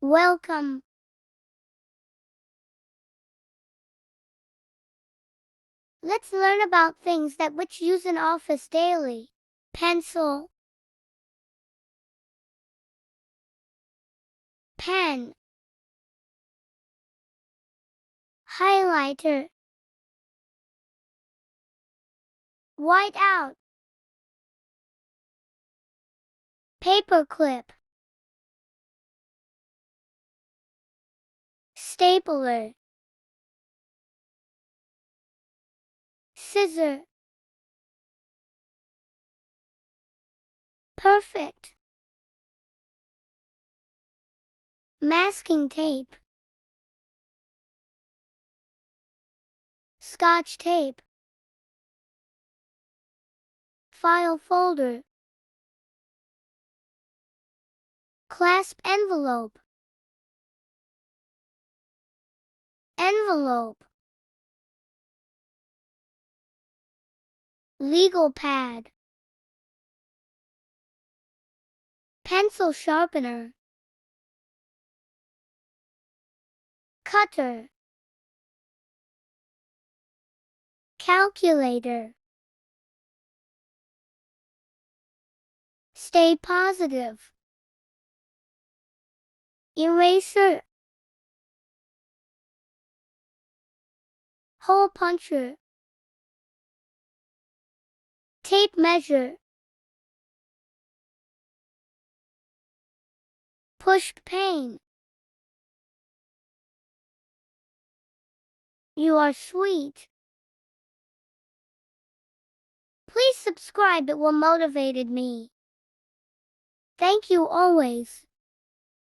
Welcome. Let's learn about things that which use in office daily. Pencil, pen, highlighter, whiteout, paperclip, stapler, scissor. Perfect. Masking tape, scotch tape, file folder, clasp envelope, envelope, legal pad, pencil sharpener, cutter, calculator. Stay positive. Eraser, hole puncher, tape measure, push pane. You are sweet. Please subscribe, it will motivated me. Thank you always.